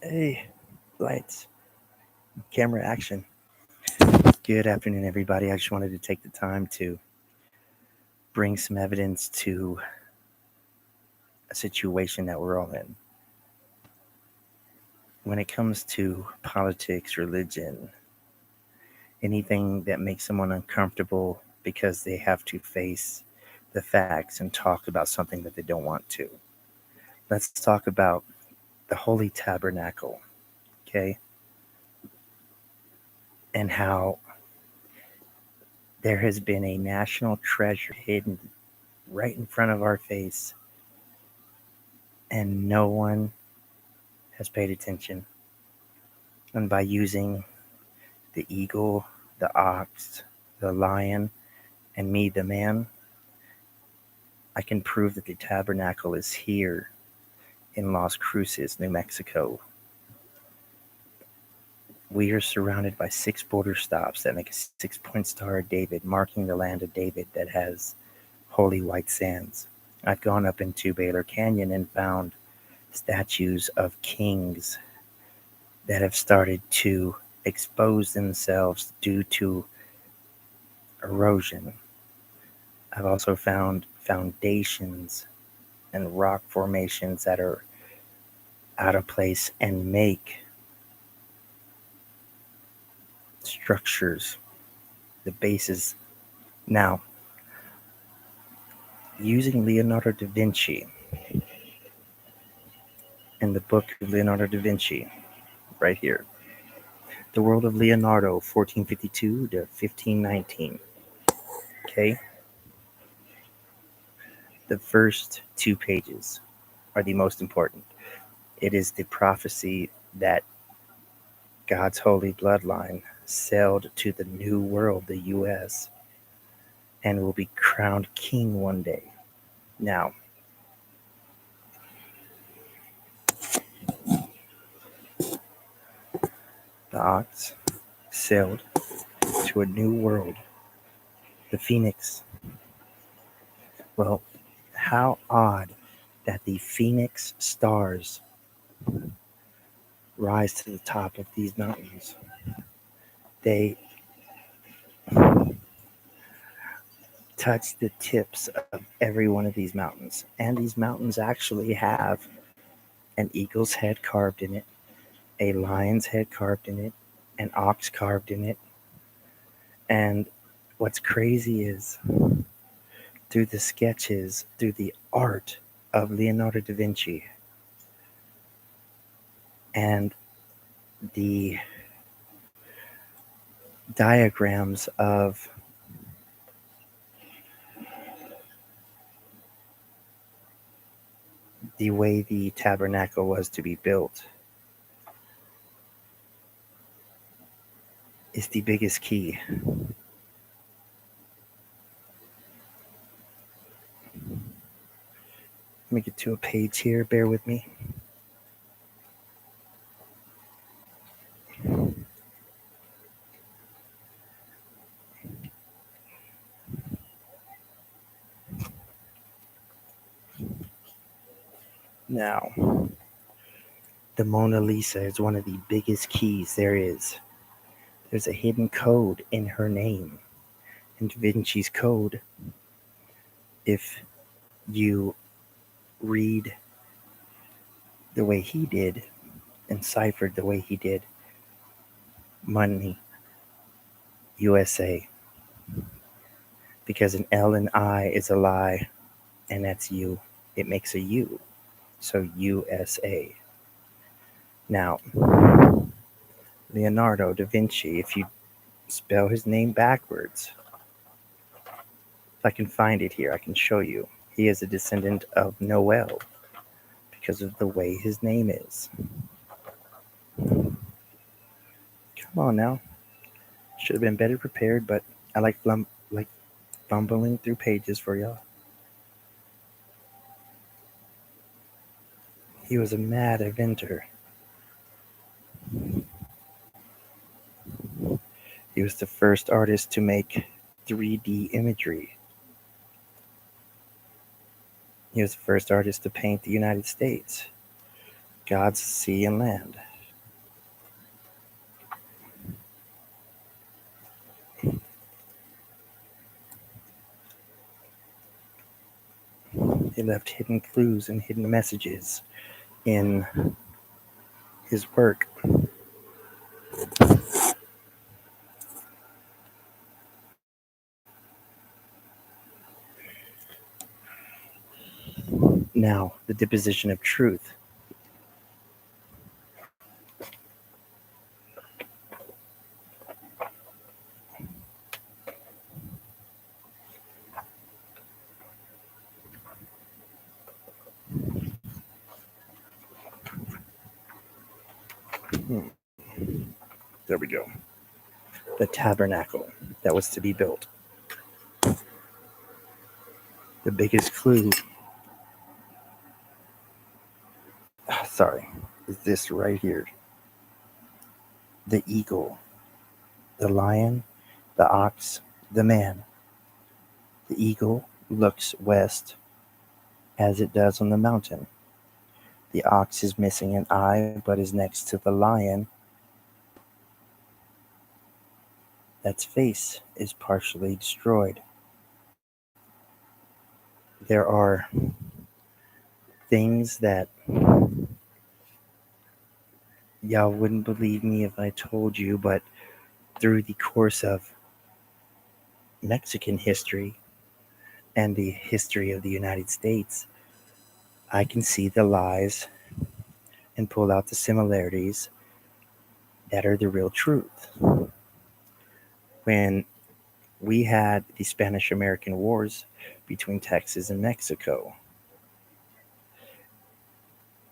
Hey, lights, camera, action. Good afternoon, everybody. I just wanted to take the time to bring some evidence to a situation that we're all in. When it comes to politics, religion, anything that makes someone uncomfortable because they have to face the facts and talk about something that they don't want to. Let's talk about the Holy Tabernacle, okay? And how there has been a national treasure hidden right in front of our face, and no one has paid attention. And by using the eagle, the ox, the lion, and me, the man, I can prove that the tabernacle is here in Las Cruces, New Mexico. We are surrounded by 6 border stops that make a 6-point Star of David, marking the land of David that has holy white sands. I've gone up into Baylor Canyon and found statues of kings that have started to expose themselves due to erosion. I've also found foundations and rock formations that are out of place and make structures, the bases. Now, using Leonardo da Vinci in the book of Leonardo da Vinci, right here, The World of Leonardo, 1452 to 1519. Okay, the first 2 pages are the most important. It is the prophecy that God's holy bloodline sailed to the New World, the U.S., and will be crowned king one day. Now, the ox sailed to a new world, the phoenix. Well, how odd that the phoenix stars rise to the top of these mountains. They touch the tips of every one of these mountains. And these mountains actually have an eagle's head carved in it, a lion's head carved in it, an ox carved in it. And what's crazy is through the sketches, through the art of Leonardo da Vinci, and the diagrams of the way the tabernacle was to be built, is the biggest key. Let me get to a page here, bear with me. Now, the Mona Lisa is one of the biggest keys there is. There's a hidden code in her name. In Da Vinci's code, if you read the way he did and ciphered the way he did, money, USA, because an L and I is a lie, and that's you. It makes a U, so USA. Now, Leonardo da Vinci, if you spell his name backwards, if I can find it here, I can show you. He is a descendant of Noel because of the way his name is. Come on now. Should have been better prepared, but I like fumbling through pages for y'all. He was a mad inventor. He was the first artist to make 3D imagery. He was the first artist to paint the United States, God's sea and land. He left hidden clues and hidden messages in his work. Now, the deposition of truth. There we go. The tabernacle that was to be built. The biggest clue, sorry, is this right here. The eagle, the lion, the ox, the man. The eagle looks west as it does on the mountain. The ox is missing an eye but is next to the lion. That's face is partially destroyed. There are things that y'all wouldn't believe me if I told you, but through the course of Mexican history and the history of the United States, I can see the lies and pull out the similarities that are the real truth. When we had the Spanish American Wars between Texas and Mexico,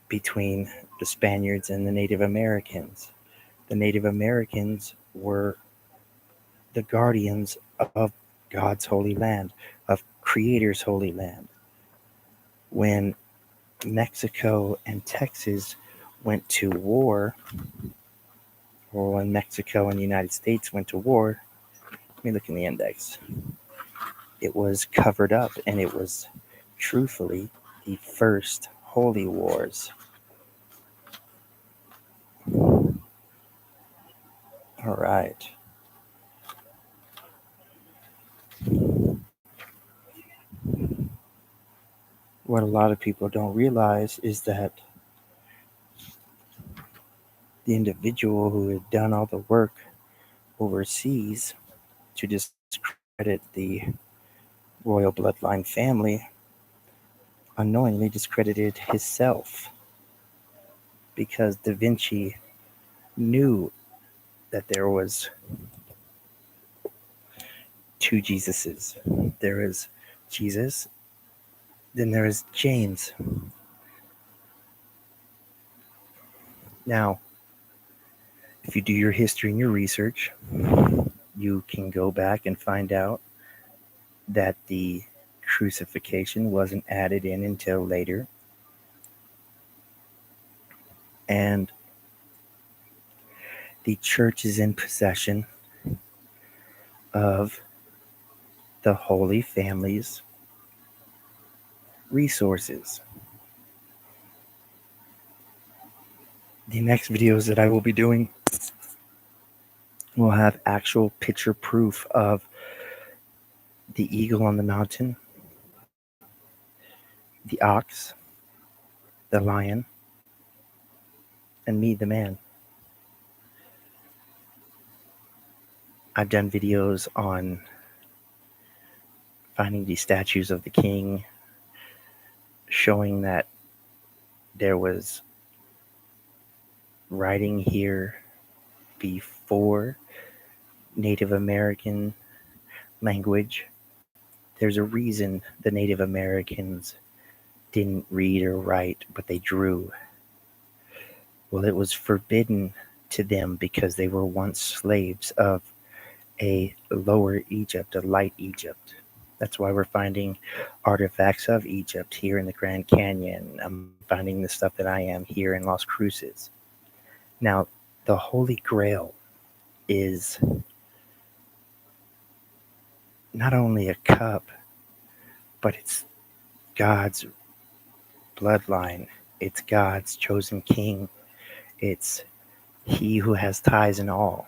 between the Spaniards and the Native Americans. The Native Americans were the guardians of God's holy land, of Creator's holy land. When Mexico and Texas went to war, or when Mexico and the United States went to war, let me look in the index. It was covered up, and it was truthfully the first holy wars. All right. What a lot of people don't realize is that the individual who had done all the work overseas to discredit the royal bloodline family unknowingly discredited himself, because Da Vinci knew that there was two Jesuses. There is Jesus, then there is James. Now, if you do your history and your research, you can go back and find out that the crucifixion wasn't added in until later. And the church is in possession of the Holy Family's resources. The next videos that I will be doing will have actual picture proof of the eagle on the mountain, the ox, the lion, and me, the man. I've done videos on finding the statues of the king, showing that there was writing here before Native American language. There's a reason the Native Americans didn't read or write, but they drew. Well, it was forbidden to them because they were once slaves of a lower Egypt, a light Egypt. That's why we're finding artifacts of Egypt here in the Grand Canyon. I'm finding the stuff that I am here in Las Cruces. Now, the Holy Grail is not only a cup, but it's God's bloodline. It's God's chosen king. It's he who has ties in all.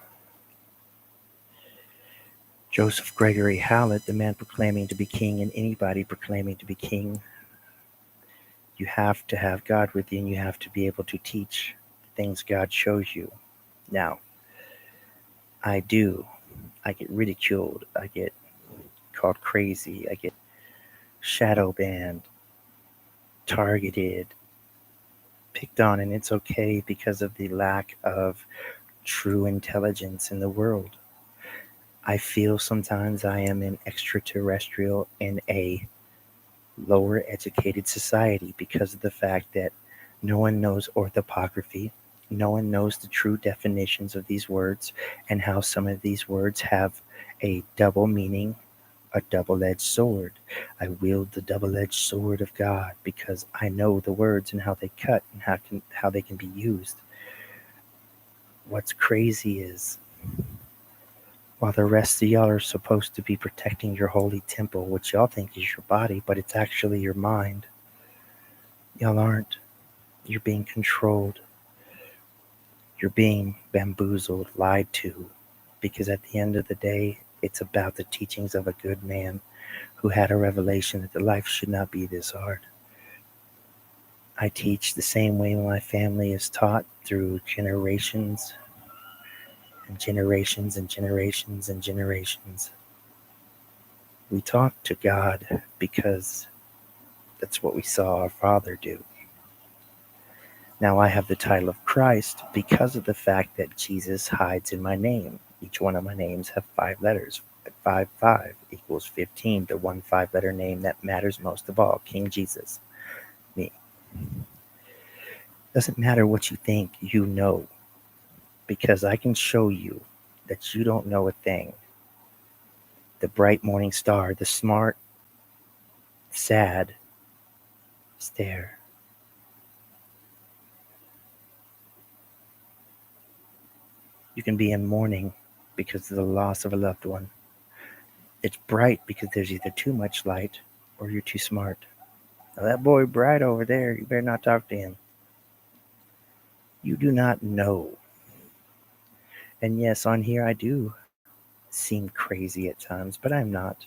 Joseph Gregory Hallett, the man proclaiming to be king, and anybody proclaiming to be king, You have to have God with you, and you have to be able to teach things God shows you. Now, I do. I get ridiculed. I get called crazy. I get shadow banned, targeted, picked on, and it's okay because of the lack of true intelligence in the world. I feel sometimes I am an extraterrestrial in a lower educated society because of the fact that no one knows orthography, no one knows the true definitions of these words, and how some of these words have a double meaning, a double-edged sword. I wield the double-edged sword of God because I know the words and how they cut and how they can be used. What's crazy is while the rest of y'all are supposed to be protecting your holy temple, which y'all think is your body, but it's actually your mind, y'all aren't. You're being controlled. You're being bamboozled, lied to, because at the end of the day, it's about the teachings of a good man who had a revelation that the life should not be this hard. I teach the same way my family is taught through generations and generations and generations and generations. We talk to God because that's what we saw our Father do. Now I have the title of Christ because of the fact that Jesus hides in my name. Each one of my names have 5 letters. 5, 5 equals 15, the one 5-letter name that matters most of all, King Jesus, me. Doesn't matter what you think you know, because I can show you that you don't know a thing. The bright morning star, the smart, sad stare. You can be in mourning because of the loss of a loved one. It's bright because there's either too much light or you're too smart. Now that boy Bright over there, you better not talk to him. You do not know. And yes, on here I do seem crazy at times, but I'm not.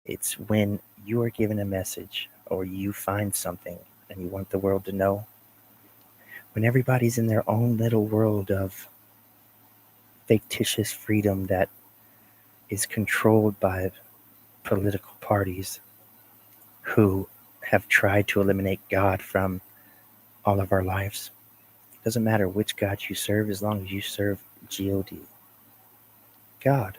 It's when you are given a message or you find something and you want the world to know. When everybody's in their own little world of fictitious freedom that is controlled by political parties who have tried to eliminate God from all of our lives. It doesn't matter which God you serve as long as you serve God. God.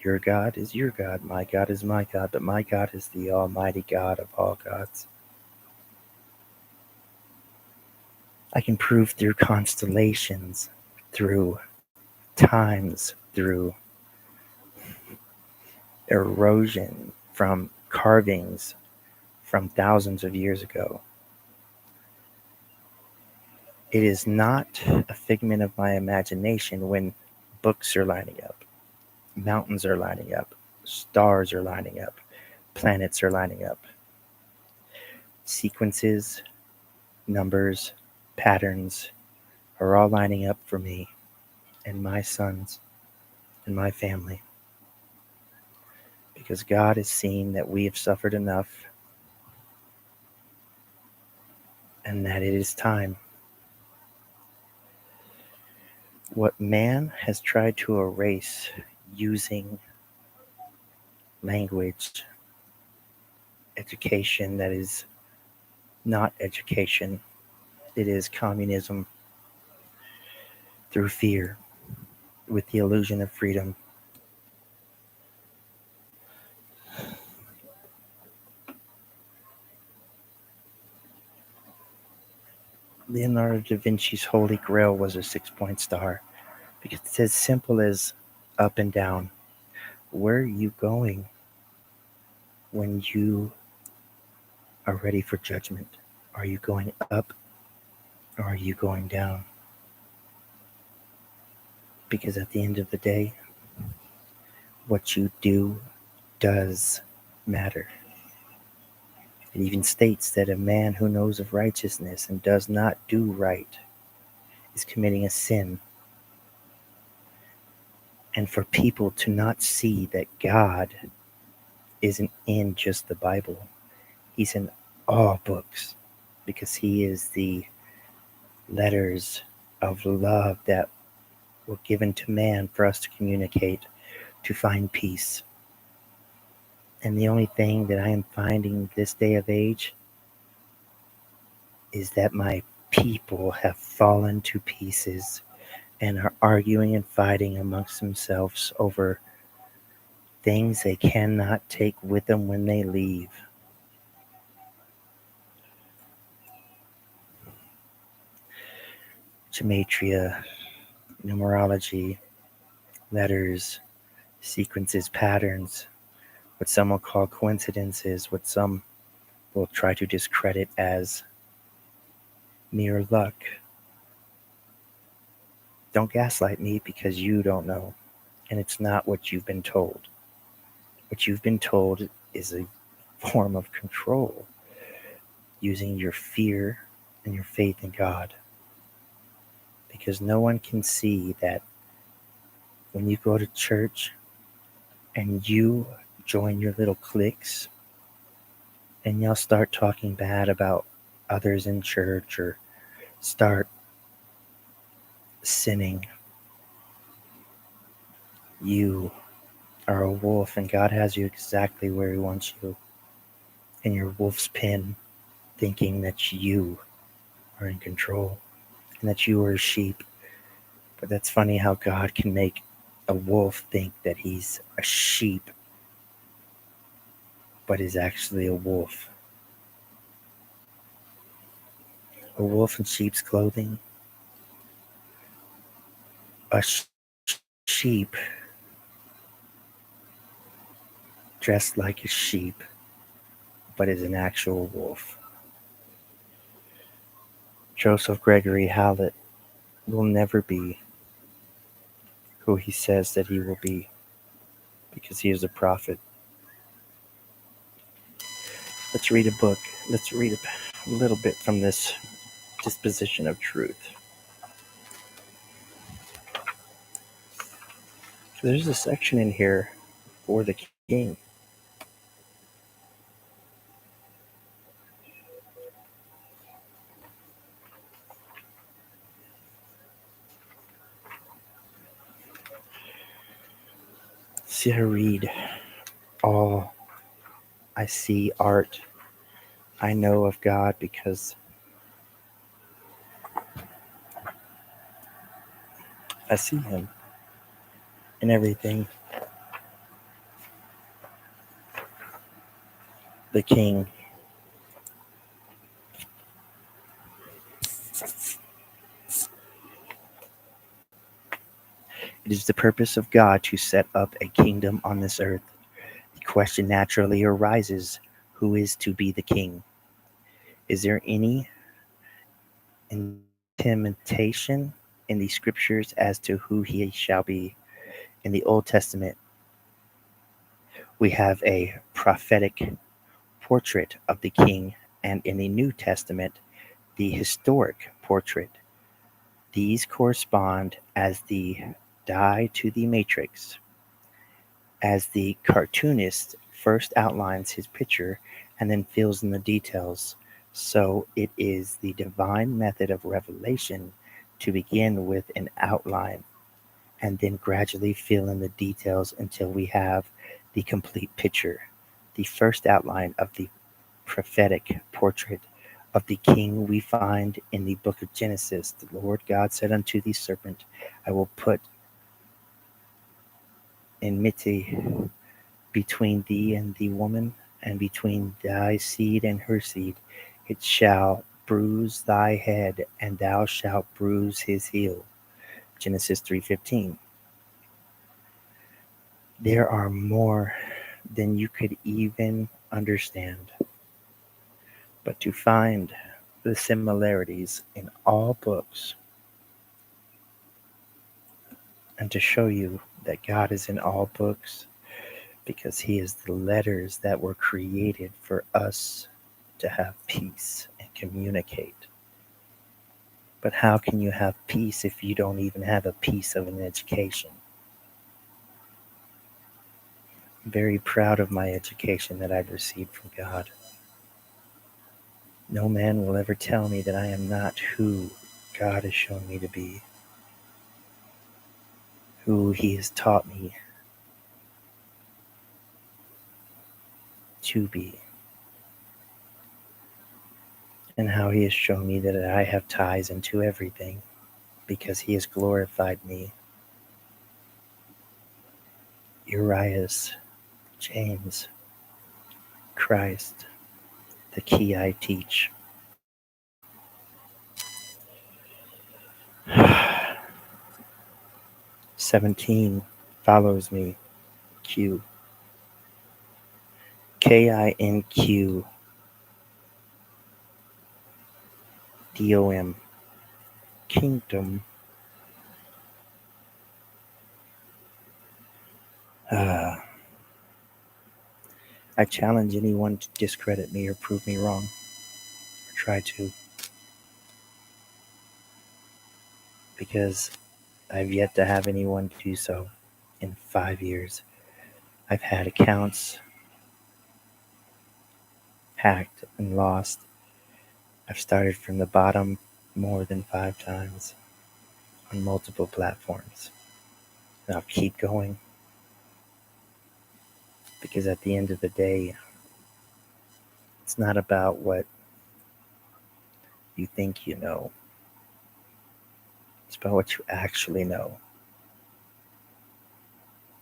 Your God is your God. My God is my God. But my God is the almighty God of all gods. I can prove through constellations, through times, through erosion from carvings from thousands of years ago. It is not a figment of my imagination when books are lining up, mountains are lining up, stars are lining up, planets are lining up. Sequences, numbers, patterns are all lining up for me and my sons and my family. Because God has seen that we have suffered enough and that it is time. What man has tried to erase using language, education that is not education, it is communism through fear with the illusion of freedom. Leonardo da Vinci's Holy Grail was a 6-point star because it's as simple as up and down. Where are you going when you are ready for judgment? Are you going up or are you going down? Because at the end of the day, what you do does matter. It even states that a man who knows of righteousness and does not do right is committing a sin. And for people to not see that God isn't in just the Bible, He's in all books, because he is the letters of love that were given to man for us to communicate, to find peace. And the only thing that I am finding this day of age is that my people have fallen to pieces and are arguing and fighting amongst themselves over things they cannot take with them when they leave. Gematria, numerology, letters, sequences, patterns, what some will call coincidences, what some will try to discredit as mere luck. Don't gaslight me because you don't know, and it's not what you've been told. What you've been told is a form of control using your fear and your faith in God. Because no one can see that when you go to church and you join your little cliques and you'll start talking bad about others in church or start sinning, you are a wolf and God has you exactly where he wants you in your wolf's pen, thinking that you are in control and that you are a sheep. But that's funny how God can make a wolf think that he's a sheep but is actually a wolf. A wolf in sheep's clothing, a sheep dressed like a sheep but is an actual wolf. Joseph Gregory Hallett will never be who he says that he will be because he is a prophet. Let's read a book. Let's read a little bit from this disposition of truth. So there's a section in here for the king. See, I read all. I see art. I know of God because I see him in everything. The king. It is the purpose of God to set up a kingdom on this earth. The question naturally arises, who is to be the king? Is there any intimation in the scriptures as to who he shall be? In the Old Testament, we have a prophetic portrait of the king, and in the New Testament, the historic portrait. These correspond as the die to the matrix, as the cartoonist first outlines his picture and then fills in the details. So it is the divine method of revelation to begin with an outline and then gradually fill in the details until we have the complete picture. The first outline of the prophetic portrait of the king we find in the book of Genesis. The Lord God said unto the serpent, I will put enmity between thee and the woman, and between thy seed and her seed. It shall bruise thy head, and thou shalt bruise his heel. Genesis 3:15. There are more than you could even understand. But to find the similarities in all books and to show you that God is in all books because he is the letters that were created for us to have peace and communicate. But how can you have peace if you don't even have a piece of an education? I'm very proud of my education that I've received from God. No man will ever tell me that I am not who God has shown me to be, who He has taught me to be, and how He has shown me that I have ties into everything because He has glorified me. Urias, James, Christ, the key I teach. 17 follows me. Q. KINQ DOM. Kingdom. Uh, I challenge anyone to discredit me or prove me wrong, or try to, because I've yet to have anyone do so in 5 years. I've had accounts hacked and lost. I've started from the bottom more than 5 times on multiple platforms. And I'll keep going because at the end of the day, it's not about what you think you know. It's about what you actually know.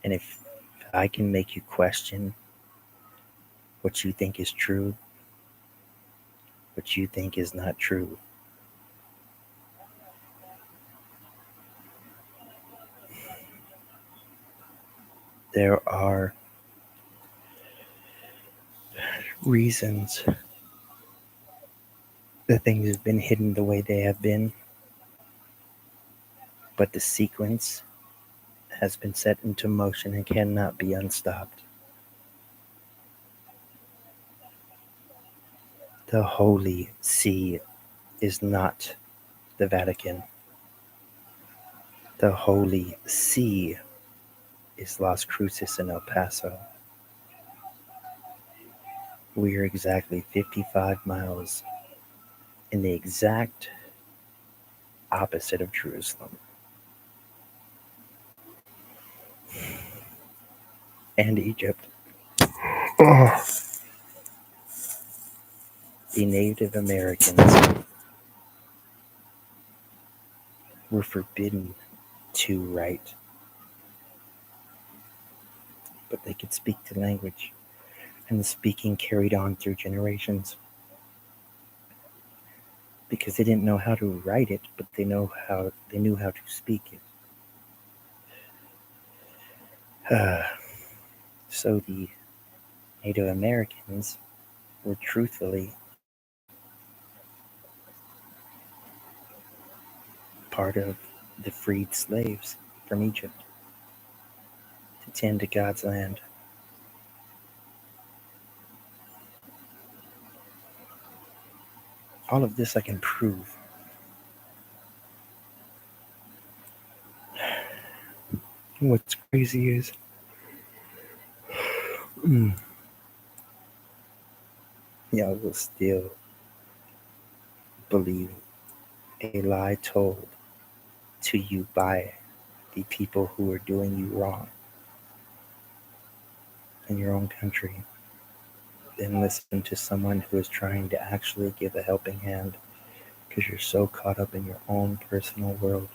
And if I can make you question what you think is true, what you think is not true, there are reasons that things have been hidden the way they have been, but the sequence has been set into motion and cannot be unstopped. The Holy See is not the Vatican. The Holy See is Las Cruces in El Paso. We are exactly 55 miles in the exact opposite of Jerusalem. And Egypt. Oh. The Native Americans were forbidden to write, but they could speak the language, and the speaking carried on through generations because they didn't know how to write it, but they knew how to speak it. So the Native Americans were truthfully part of the freed slaves from Egypt to tend to God's land. All of this I can prove. What's crazy is y'all will still believe a lie told to you by the people who are doing you wrong in your own country, then listen to someone who is trying to actually give a helping hand because you're so caught up in your own personal world.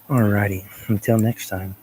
Alrighty, until next time.